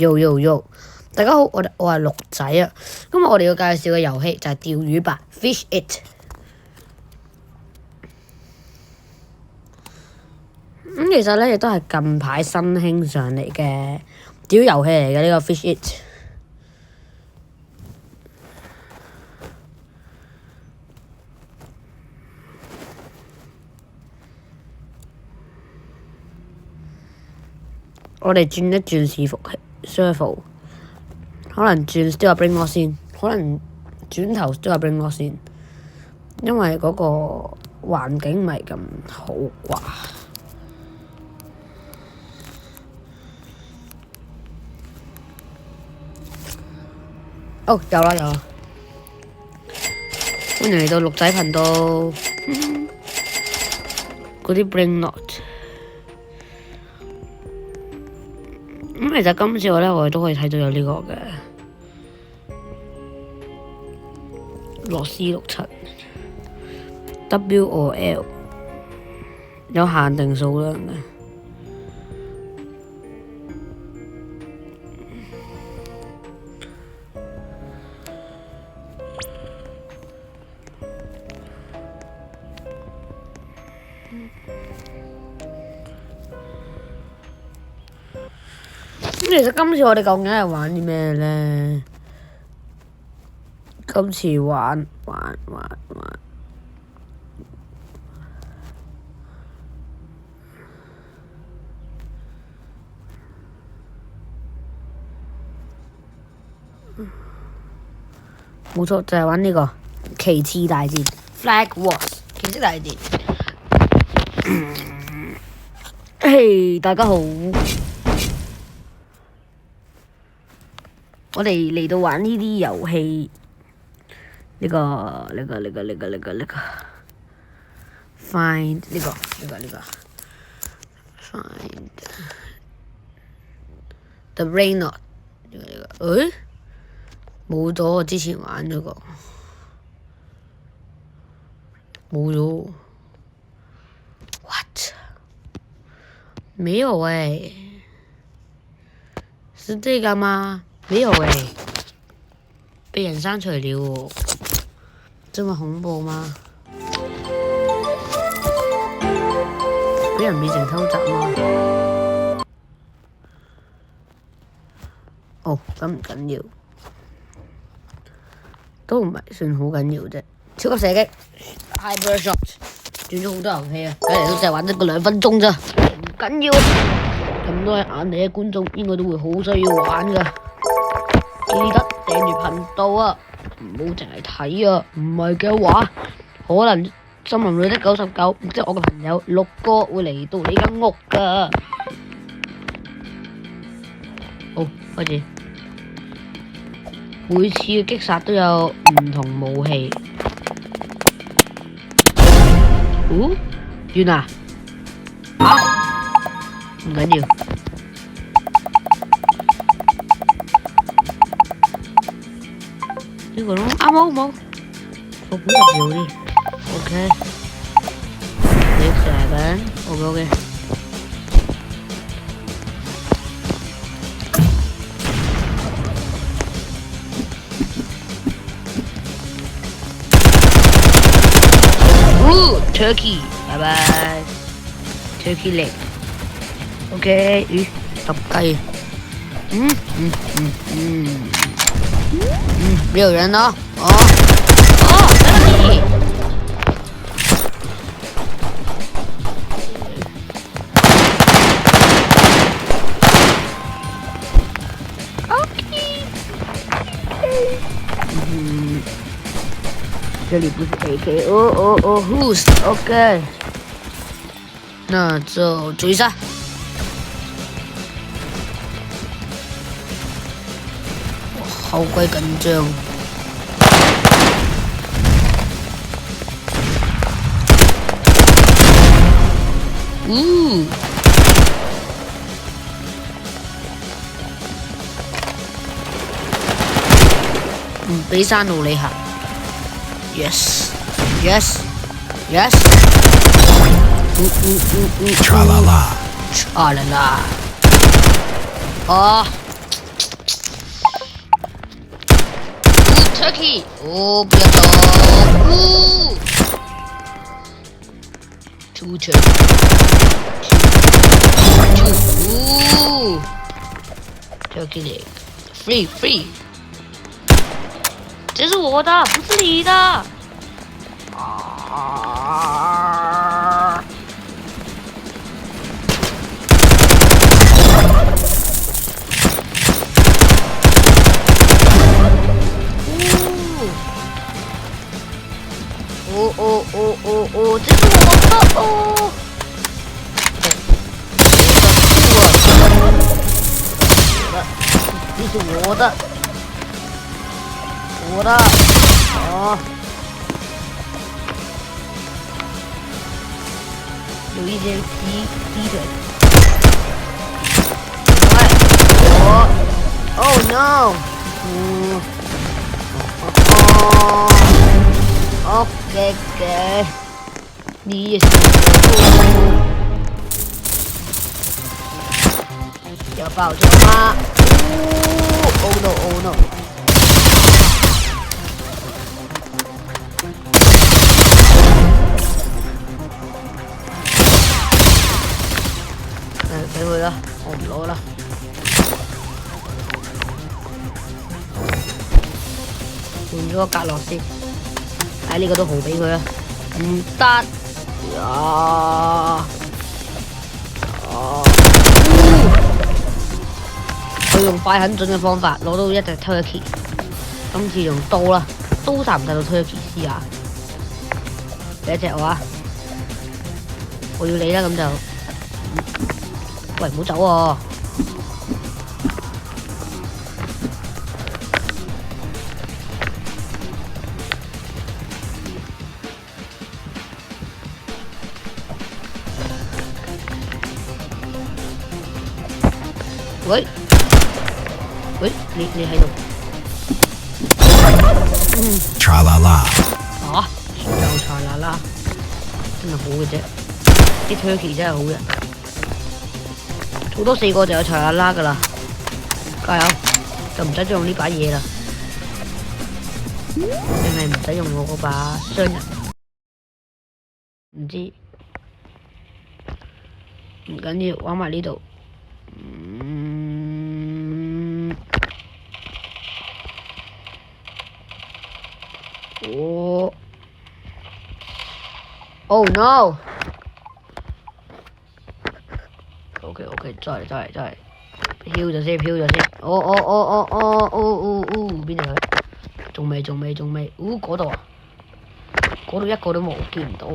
Yo，大家好，我係鹿仔啊。今日我哋要介紹嘅遊戲就係釣魚吧 ，Fish It。其實咧亦都係近排新興上嚟嘅釣魚遊戲嚟嘅呢個 Fish It。我哋轉一轉伺服器 server， 可能轉 Still Bring Lock 先，可能轉頭 Still Bring Lock 先，因為嗰個環境唔係咁好啩。哦，有啦，歡迎嚟到鹿仔頻道。嗰啲 Bring Lock。其實今次我哋都可以睇到有呢個嘅樂斯67 WOL 有限定數量嘅。其實今次我哋究竟係玩啲咩呢？今次玩冇錯，就係玩呢個旗幟大戰 Flag Wars 旗幟大戰。嘿，大家好。我哋嚟到玩呢啲遊戲，呢個 find 呢個 find the Bring Lock 誒冇咗我之前玩嗰個冇咗 what 沒有誒是這個嗎？沒有誒，被人刪除了喎，這麼恐怖嗎？俾人變成偷襲嗎？哦，咁唔緊要，都唔係算好緊要啫。超級射擊 Hyper Shot 轉咗好多遊戲啊，睇嚟都淨係玩得個2分鐘咋，唔緊要。咁多眼嚟嘅觀眾應該都會好需要玩㗎。記得訂閱頻道啊，唔好淨係睇啊，唔係嘅話，可能森林裏的99，即係我嘅朋友6哥會嚟到你間屋㗎。好，開始。每次嘅擊殺都有唔同武器。哦，完啦？唔緊要。呢個咯，冇，我本入有啲 ，OK， next seven，OK， Turkey， 拜拜 ，Turkey leg，OK， 咦，十雞，沒有人呢？在哪裡？這裡不是 AK， Who's OK？ 那就追殺。好鬼緊張，唔俾山路你行 ，yes， tra la la， 啊啦啦，哦。Turkey， 哦，不要動，Two Turkey，Turkey leg，free，这是我的，不是你的。啊！哦，这是我的哦。这是我的，哦，有一点低腿。Oh no！ OK， 你也是要爆炸吗？Oh no！ 俾佢啦，我唔攞啦。換咗個格落先，喺呢個都豪俾佢啦。唔得呀！佢用快很準嘅方法攞到一隻 Turkey， 今次用刀啦，刀殺唔殺到 Turkey 試下。俾一隻我啊！我要你啦，咁就。喂，唔好走喎！喂，你喺度查啦啦啊！又查啦啦，真係好嘅啫，啲 Turkey 真係好嘅。做多4個就有查啦啦噶啦，加油！就唔使再用呢把嘢啦，定係唔使用我嗰把雙人？唔知，唔緊要，玩埋呢度。Oh no！ OK， 再嚟，飄咗先。邊度去？仲未？嗰度啊？嗰度一個都冇，見唔到。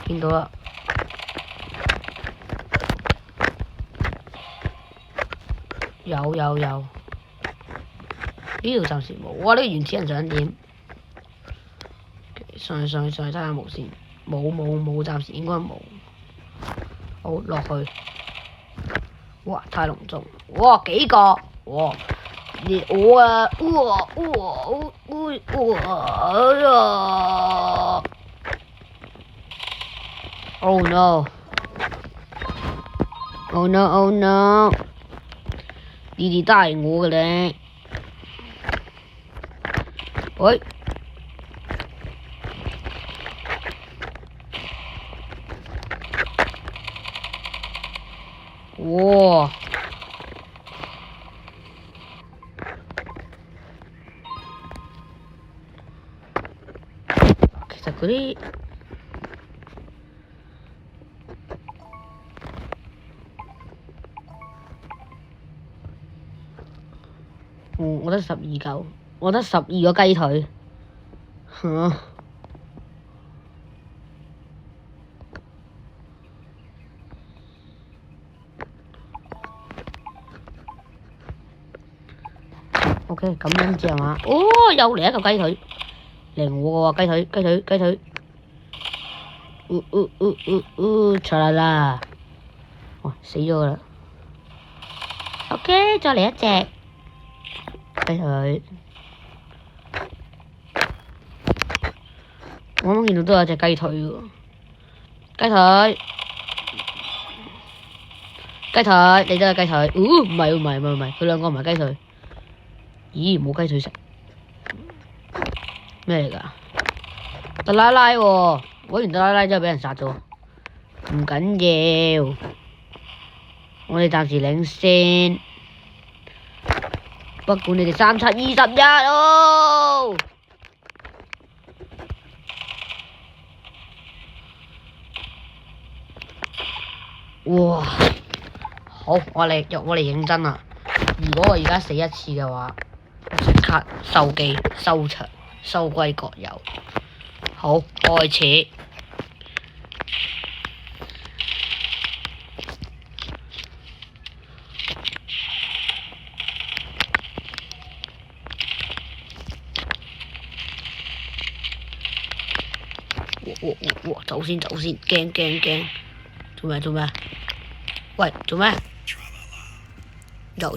見到啦。有。呢度暫時冇。哇！呢個原始人想點？上去睇下冇先。冇，暫時應該冇。好，落去。哇！太隆重。哇！幾個？哇！Oh no！ 呢啲都係我嘅咧。喂！哇！其實嗰啲我得12嚿，我得12個雞腿。OK， 咁樣知係嘛？哦，又嚟一嚿雞腿，嚟我嘅喎，雞腿。出嚟啦！哇，死咗啦。OK， 再嚟一隻雞腿。我啱見到都有隻雞腿喎。雞腿，你都係雞腿。唔係，佢兩個唔係雞腿。咦，冇雞腿食，咩嚟㗎？特拉拉喎，攞完特拉拉之後俾人殺咗，唔緊要，我哋暫時領先。不管你哋3721哦。哇！好，我嚟認真啦。如果我而家死一次嘅話，即刻收機、收場、收歸國有。好，開始。哇！走先，驚！做咩？喂，做咩？又錯。